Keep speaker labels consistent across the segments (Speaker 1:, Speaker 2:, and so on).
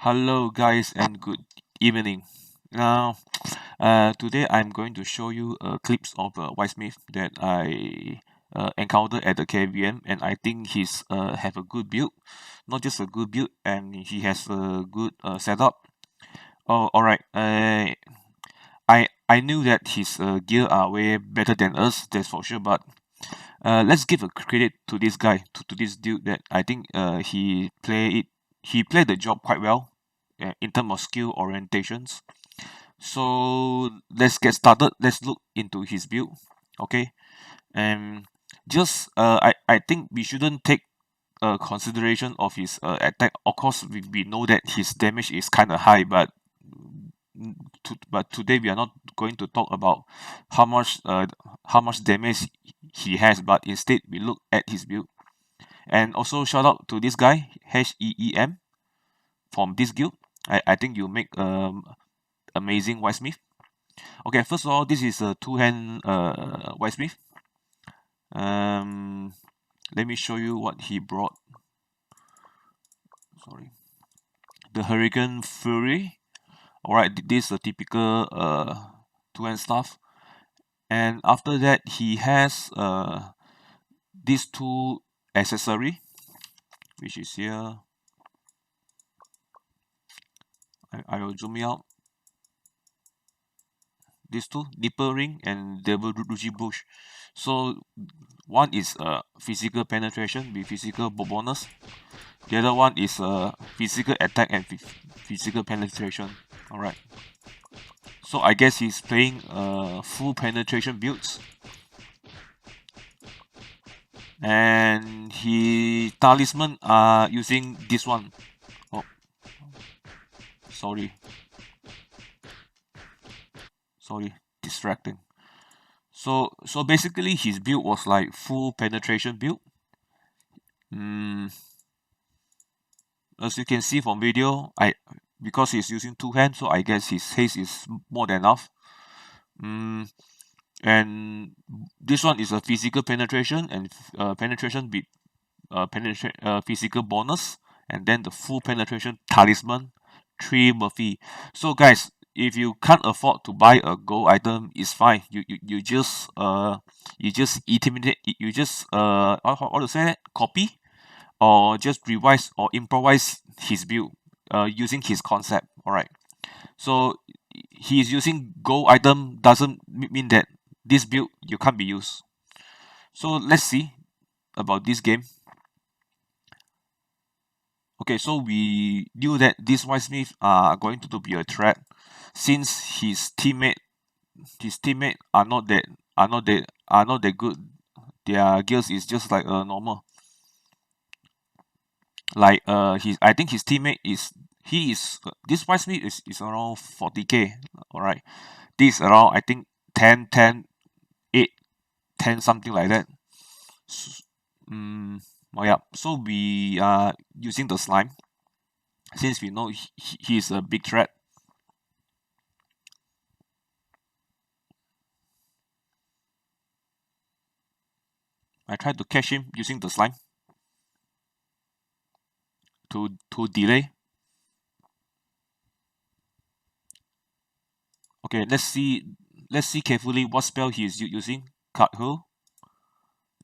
Speaker 1: Hello guys and good evening. Now, today I'm going to show you clips of Whitesmith that I encountered at the KVM, and I think he's have a good build, not just a good build, and he has a good setup. Oh, all right. I knew that his gear are way better than us, that's for sure. But let's give a credit to this guy, to this dude that I think he played the job quite well in terms of skill orientations. So let's get started. Let's look into his build. Okay, and just I think we shouldn't take consideration of his attack. Of course, we know that his damage is kind of high, but but today we are not going to talk about how much damage he has, but instead we look at his build. And also shout out to this guy HEEM from this guild. I think you make amazing Whitesmith. Okay, first of all, this is a two-hand Whitesmith. Let me show you what he brought. Sorry, the Hurricane Fury. Alright, this is a typical two-hand stuff. And after that, he has these two accessory, which is here. I will zoom it out. These two, nipple ring and double Ruji bush. So one is physical penetration with physical bonus. The other one is physical attack and physical penetration. Alright. So I guess he's playing full penetration builds. And he talisman are using this one. Oh, sorry, distracting. So basically his build was like full penetration build. As you can see from video, because he's using two hands, so I guess his haste is more than enough. And this one is a physical penetration and penetration with physical bonus, and then the full penetration talisman 3 Murphy. So guys, if you can't afford to buy a gold item, it's fine. You just intimidate, you just how to say that, copy or just revise or improvise his build using his concept. Alright, so he's using gold item doesn't mean that this build you can't be used. So let's see about this game. Okay, so we knew that these Whitesmith are going to be a threat since his teammate are not that good. Their gears is just like a normal. Like I think his teammate is this Whitesmith is around 40k. Alright. This around I think 10, 10, 8, 10 something like that. Oh yeah, so we are using the slime since we know he is a big threat. I tried to catch him using the slime to delay. Okay, let's see carefully what spell he is using. Cut hurl,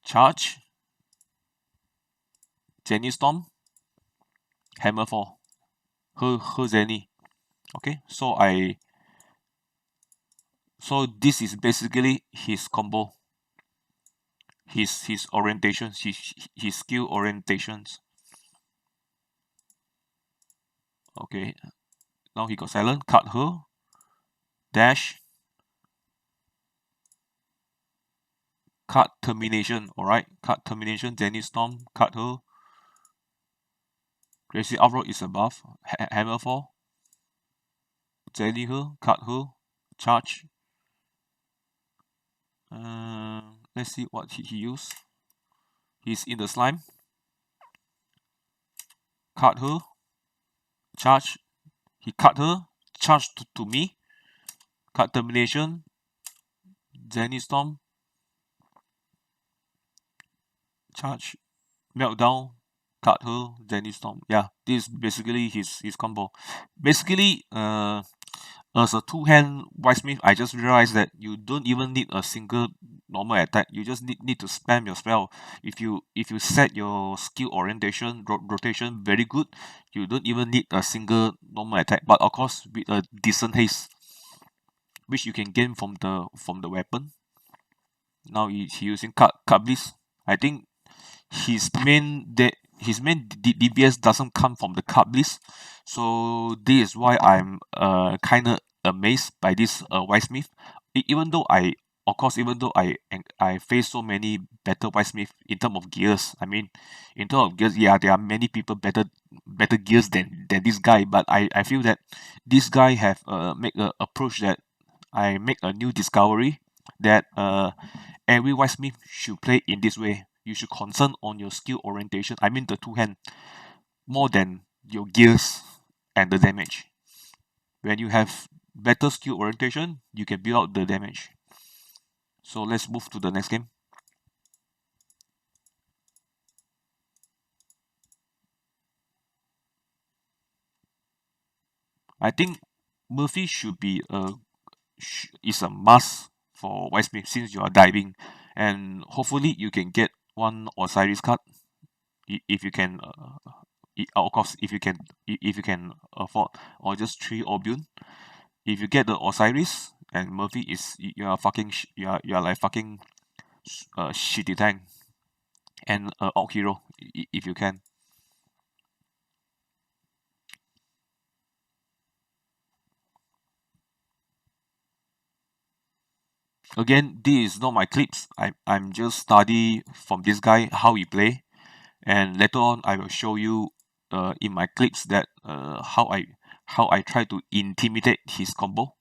Speaker 1: charge, Jenny Storm, Hammerfall, her Zenny. Okay, so this is basically his combo, his orientations, his skill orientations. Okay, now he got silent. Cut her, dash, cut termination. Alright, cut termination. Jenny Storm, cut her. Crazy Uproar is above. Hammerfall, Jenny her, cut her, charge. Let's see what he used. He's in the slime. Cut her, charge. He cut her, charge to me. Cut termination. Zenny Storm. Charge. Meltdown. cut her, Jenny Storm. Yeah, this is basically his combo. Basically, as a two-hand Whitesmith, I just realized that you don't even need a single normal attack. You just need to spam your spell. If you set your skill orientation rotation very good, you don't even need a single normal attack. But of course, with a decent haste, which you can gain from the weapon. Now he using cut bliss. I think his main DPS doesn't come from the card list, so this is why I'm kind of amazed by this Whitesmith. Even though I face so many better Whitesmith in terms of gears. I mean, in terms of gears, yeah, there are many people better gears than this guy. But I feel that this guy have make a approach that I make a new discovery that every Whitesmith should play in this way. You should concern on your skill orientation. I mean the two hand more than your gears and the damage. When you have better skill orientation, you can build out the damage. So let's move to the next game. I think Murphy should be is a must for Whitesmith since you are diving, and hopefully you can get one Osiris card if you can. Of course, if you can afford, or just 3 Obion. If you get the Osiris and Murphy is you are fucking you are like fucking shitty tank and Orc hero if you can. Again, this is not my clips. I'm just study from this guy how he play, and later on I will show you in my clips that how I try to intimidate his combo.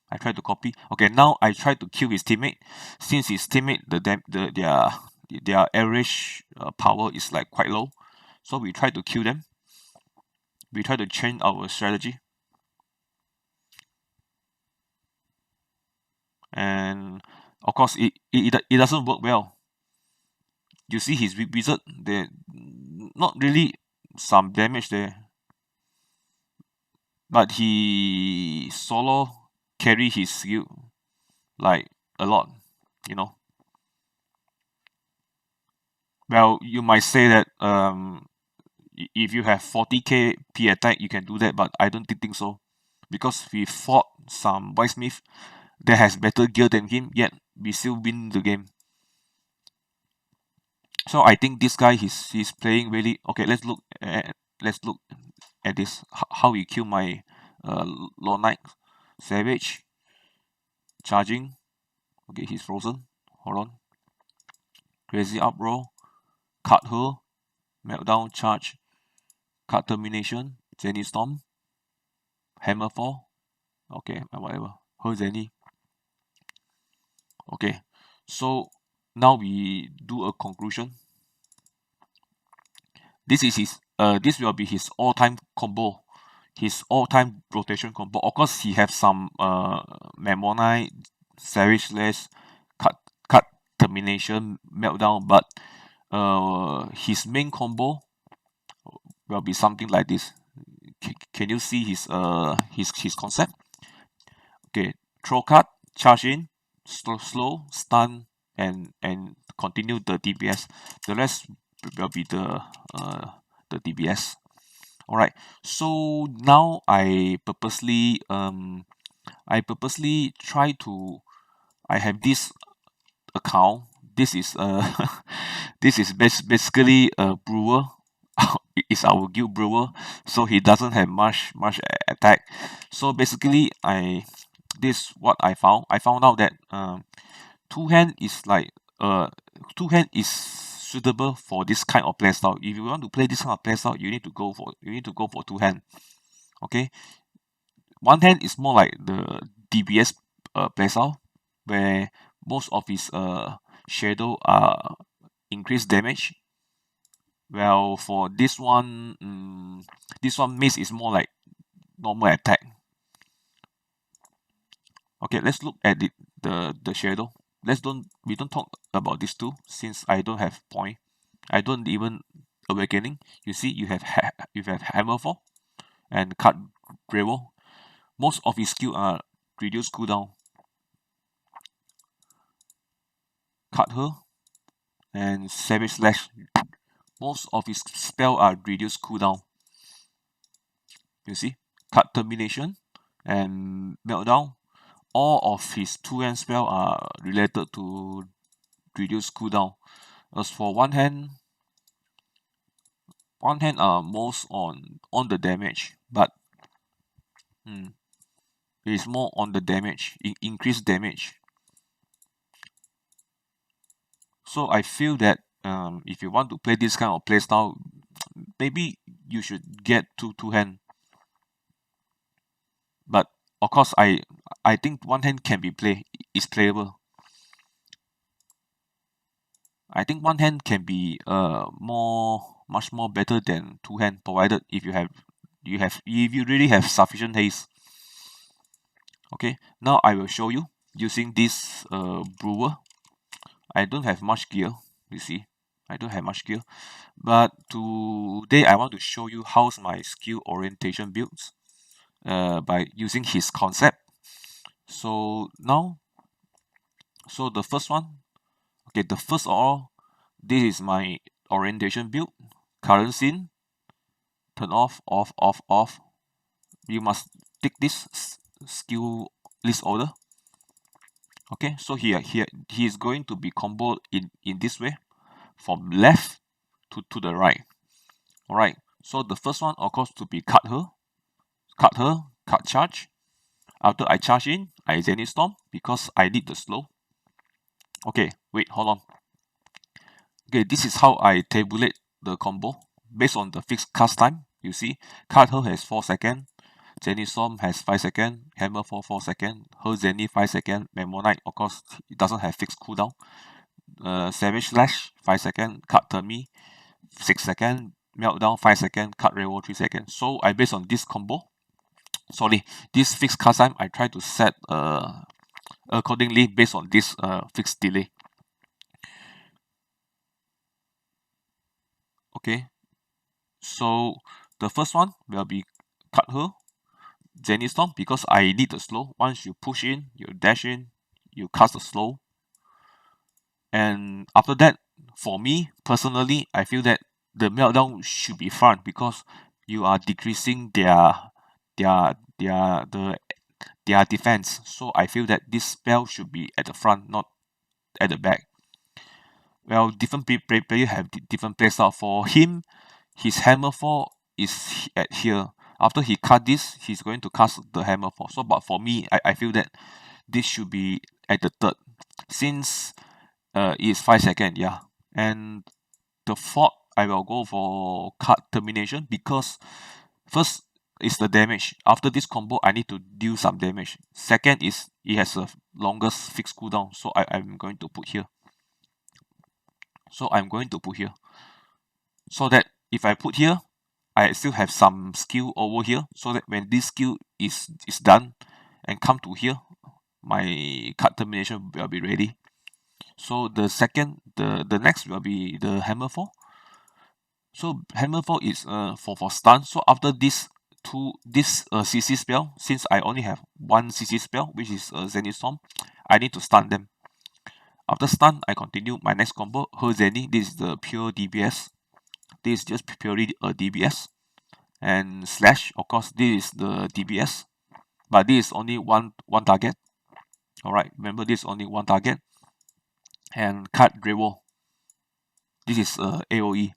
Speaker 1: I try to copy. Okay, now I try to kill his teammate. Since his teammate their average power is like quite low, so we try to kill them. We try to change our strategy, and of course it doesn't work well. You see his wizard, there not really some damage there, but he solo carry his skill like a lot, you know. Well, you might say that if you have 40k P attack, you can do that, but I don't think so, because we fought some Whitesmith that has better gear than him, yet we still win the game. So I think this guy he's playing really okay. Let's look at this how he kill my Lord Knight Savage charging. Okay, he's frozen. Hold on. Crazy uproar. Cut her. Meltdown charge. Cut termination. Zenny Storm. Hammerfall. Okay, whatever. Her Zenny. Okay, so now we do a conclusion. This will be his all-time combo, his all-time rotation combo. Of course, he have some Memmonite, Savage Slash, cut termination, meltdown, but his main combo will be something like this. Can you see his concept? Okay, throw cut, charge in, slow, stun, and continue the DPS. The rest will be the DPS. All right. So now I purposely try to I have this account. This is this is basically a brewer. It's our guild brewer, so he doesn't have much attack. So basically, this what I found. I found out that two hand is like two hand is suitable for this kind of playstyle. If you want to play this kind of playstyle, you need to go for two hand. Okay, one hand is more like the DBS playstyle, where most of his shadow are increased damage. Well, for this one miss is more like normal attack. Okay, let's look at the shadow. We don't talk about these two since I don't have point. I don't even Awakening, you see you have Hammerfall and cut Gravel. Most of his skill are reduce cooldown. Cut her and Savage Slash. Most of his spell are reduce cooldown. You see, cut Termination and Meltdown. All of his 2-hand spell are related to reduce cooldown. As for one hand are most on the damage, but it is more on the damage, increased damage. So I feel that if you want to play this kind of playstyle, maybe you should get two hand. But of course, I think one hand can be is playable. I think one hand can be much more better than two hand, provided if you really have sufficient haste. Okay, now I will show you using this brewer. I don't have much gear, you see. I don't have much gear. But today I want to show you how's my skill orientation builds by using his concept. So now, so the first one, okay, the first of all, this is my orientation build. Current scene, turn off, off, off, off. You must take this skill list order. Okay, so here he is going to be comboed in this way, from left to the right. Alright, so the first one of course to be cut charge. After I charge in, I Zenith Storm because I need the slow. Okay, wait, hold on. Okay, this is how I tabulate the combo based on the fixed cast time. You see, cut her has 4 seconds, Zenith Storm has 5 seconds, Hammer for 4 seconds, her Zenith 5 seconds, Memmonite of course it doesn't have fixed cooldown. Savage Slash 5 seconds, cut Termi 6 seconds, Meltdown 5 seconds, cut Railroad 3 seconds. So I based on this combo. Sorry, this fixed cast time I try to set accordingly based on this fixed delay. Okay, so the first one will be cut her Zenith Storm because I need the slow. Once you push in, you dash in, you cast the slow. And after that, for me personally, I feel that the Meltdown should be front because you are decreasing their defense. So I feel that this spell should be at the front, not at the back. Well, different players have different playstyle. For him, his Hammerfall is at here. After he cut this, he's going to cast the Hammerfall. So, but for me, I feel that this should be at the third, since it's 5 seconds, yeah. And the fourth, I will go for cut Termination because first is the damage. After this combo, I need to deal some damage. Second is it has a longest fixed cooldown, so I'm going to put here. So I'm going to put here, so that if I put here, I still have some skill over here, so that when this skill is done and come to here, my cut Termination will be ready. So the next will be the Hammerfall. So Hammerfall is for stun. So after this CC spell, since I only have one CC spell, which is Zenith Storm, I need to stun them. After stun, I continue my next combo. Her Zenith, this is the pure DBS. This is just purely a DBS. And slash, of course, this is the DBS, but this is only one target. Alright, remember this is only one target. And cut Drevo. This is AoE.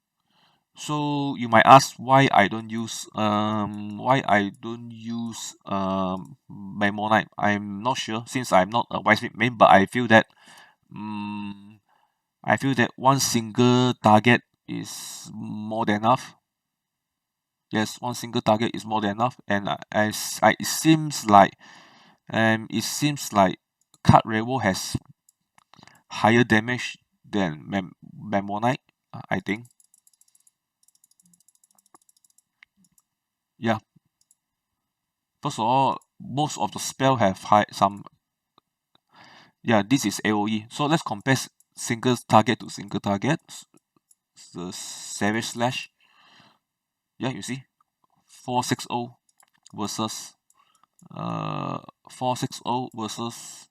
Speaker 1: So you might ask why I don't use Memmonite. I'm not sure, since I'm not a Whitesmith main, but I feel that one single target is more than enough. Yes, one single target is more than enough, and it seems like Cut Revo has higher damage than Memmonite, I think. Yeah. First of all, most of the spell have some. Yeah, this is AoE. So let's compare single target to single target. the Savage Slash. Yeah, you see, 460 versus 460 versus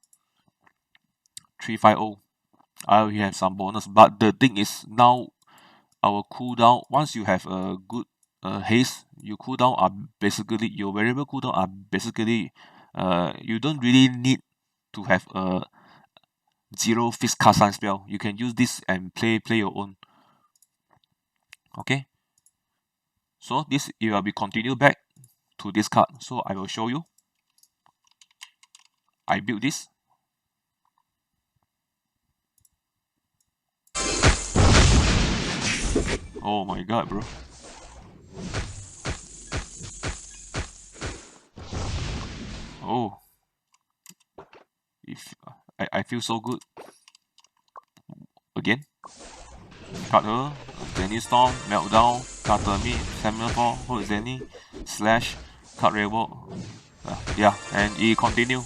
Speaker 1: 350. We have some bonus, but the thing is now our cooldown, once you have a good haste, your cooldown are basically, your variable cooldown are basically, you don't really need to have a zero fixed cast sign spell. You can use this and play your own. Okay, so this it will be continue back to this card. So I will show you. I built this. Oh my god, bro. Oh, if I feel so good. Again, cut her, Zenny Storm, Meltdown, cut me, Semaphore, hold Zenny, slash, cut Rebel. Yeah, and it continue.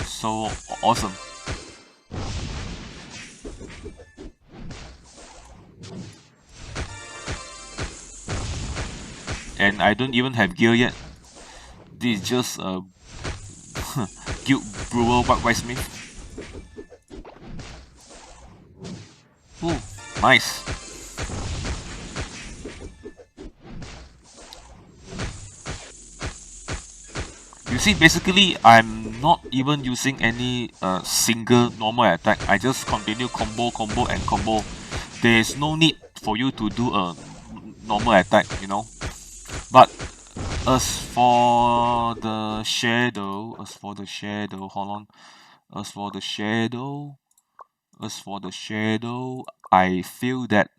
Speaker 1: So awesome. And I don't even have gear yet. This is just a Guild Brewer Whitesmith. Ooh, nice. You see, basically, I'm not even using any single normal attack. I just continue combo, and combo. There's no need for you to do a normal attack, you know. But as for the shadow, hold on. As for the shadow, I feel that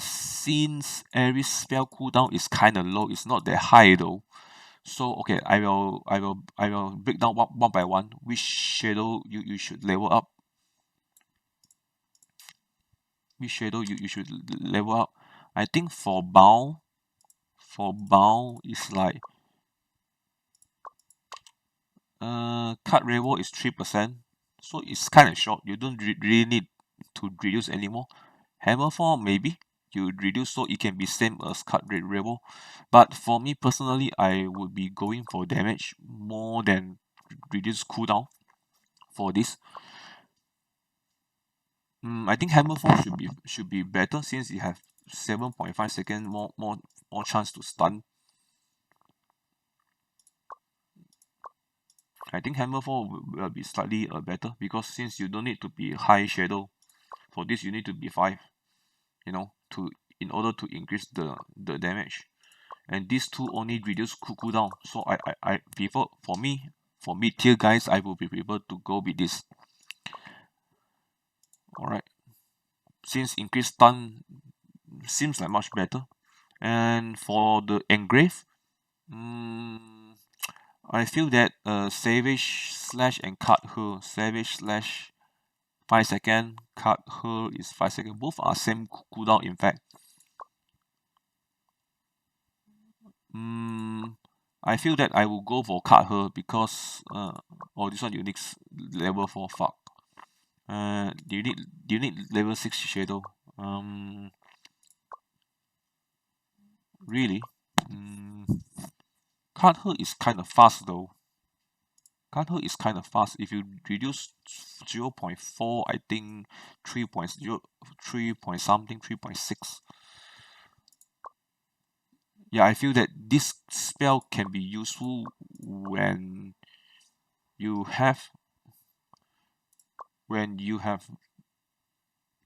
Speaker 1: since every spell cooldown is kind of low, it's not that high though. So okay, I will break down one by one which shadow you should level up. Which shadow you should level up. I think for bound is like cut reward is 3%, so it's kind of short. You don't really need to reduce anymore. Hammerfall maybe you reduce so it can be same as cut rate reward, but for me personally, I would be going for damage more than reduce cooldown for this. I think Hammerfall should be better since it have 7.5 seconds more chance to stun. I think Hammerfall will be slightly better because since you don't need to be high shadow, for this you need to be 5, you know, in order to increase the damage. And these two only reduce cooldown. So I prefer, for mid tier guys, I will be able to go with this. Alright. Since increased stun seems like much better. And for the engrave, I feel that Savage Slash and Cut Her. Savage Slash 5 seconds, Cut Her is 5 seconds. Both are same cooldown in fact. I feel that I will go for Cut Her because this one unique level 4, fuck. Do you need level 6 shadow? Really? Cut Her is kind of fast though. Cut Her is kind of fast. If you reduce 0.4, I think 3.0, 3 point something, 3.6. Yeah, I feel that this spell can be useful when you have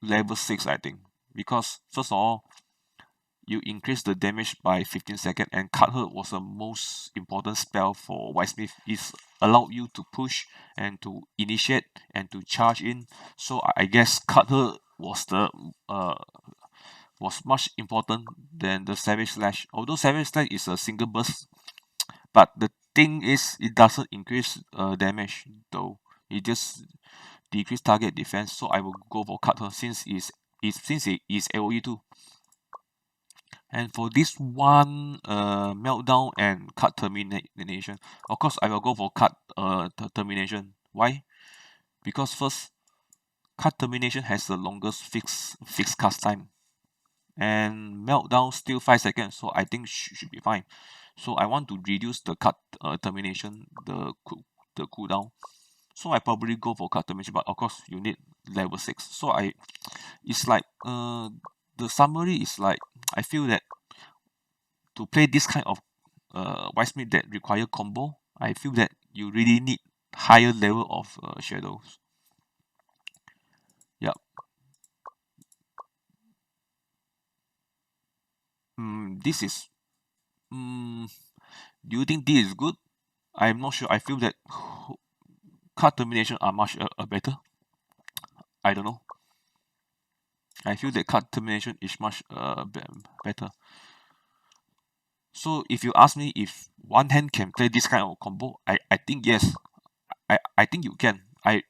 Speaker 1: level 6, I think, because first of all, you increase the damage by 15 seconds, and Cut Her was the most important spell for Whitesmith. It allowed you to push and to initiate and to charge in. So I guess Cut Her was much important than the Savage Slash. Although Savage Slash is a single burst, but the thing is it doesn't increase damage though. It just decrease target defense. So I will go for Cut Her since it is AoE too. And for this one, meltdown and card termination, of course I will go for card termination. Why? Because first, card termination has the longest fixed cast time, and meltdown still 5 seconds, so I think should be fine. So I want to reduce the card termination, the cooldown. So I probably go for card termination, but of course you need level 6. So it's like the summary is like, I feel that to play this kind of Whitesmith that require combo, I feel that you really need higher level of shadows. Yeah. This is. Do you think this is good? I'm not sure. I feel that card termination are much better. I don't know. I feel that card termination is much better. So if you ask me if one hand can play this kind of combo, I think yes. I think you can.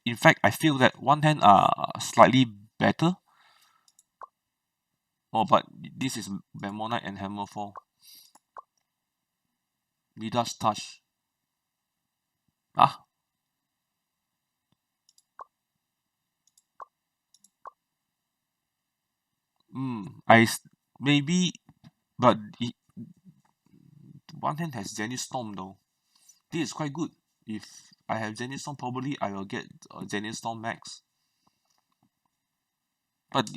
Speaker 1: In fact I feel that one hand are slightly better. Oh, but this is Bemonite and Hammerfall. Midas Touch. Ah. Maybe, but one hand has Zenith Storm though. This is quite good. If I have Zenith Storm, probably I will get Zenith Storm Max. But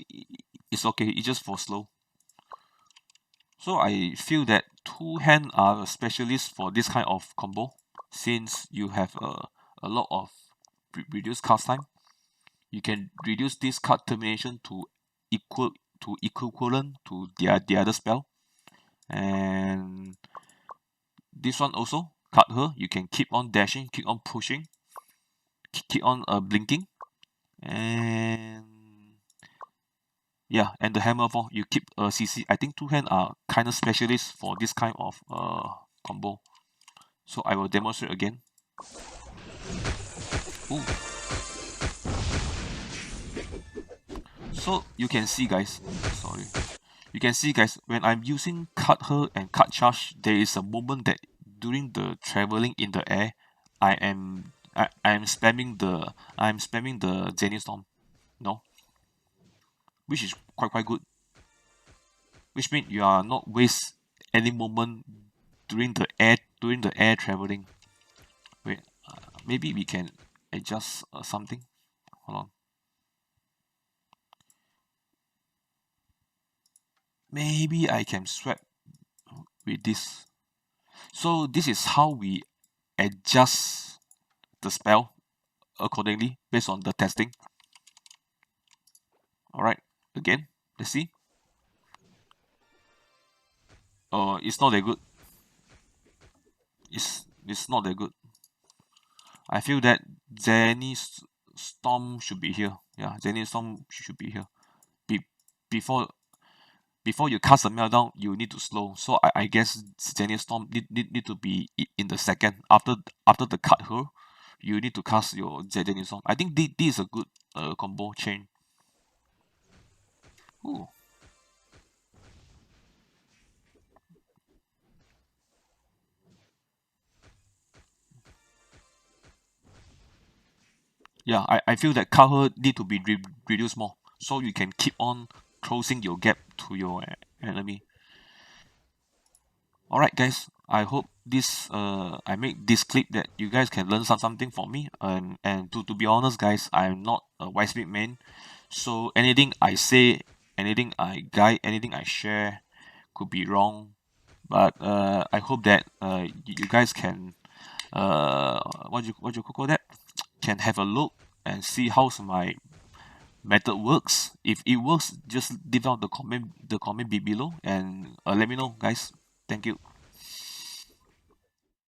Speaker 1: it's okay, it's just for slow. So I feel that two hand are specialists for this kind of combo, since you have a lot of reduced cast time. You can reduce this card termination to equivalent to the other spell. And this one also, cut her, you can keep on dashing, keep on pushing, keep on blinking. And yeah, and the Hammerfall, you keep CC. I think two hand are kind of specialists for this kind of combo. So I will demonstrate again. Ooh. So you can see guys, sorry. You can see guys, when I'm using cut her and cut charge, there is a moment that during the traveling in the air, I am spamming the Zenith Storm, no? Which is quite good. Which means you are not waste any moment during the air traveling. Wait, maybe we can adjust something. Hold on. Maybe I can swap with this. So this is how we adjust the spell accordingly based on the testing. Alright, again, let's see. It's not that good. It's not that good. I feel that Zenith Storm should be here. Yeah, Zenith Storm should be here. Before you cast a meltdown, you need to slow. So I guess Zenith Storm need to be in the second after the cut her. You need to cast your Zenith Storm. I think this is a good combo chain. Ooh. Yeah, I feel that cover need to be reduced more, so you can keep on closing your gap to your enemy. Alright guys, I hope this I make this clip that you guys can learn something from me, and to be honest guys, I'm not a Whitesmith main, so anything I say, anything I guide, anything I share could be wrong, but I hope that you guys can what you call that, can have a look and see how's my method works. If it works, just leave out the comment below and let me know guys. Thank you.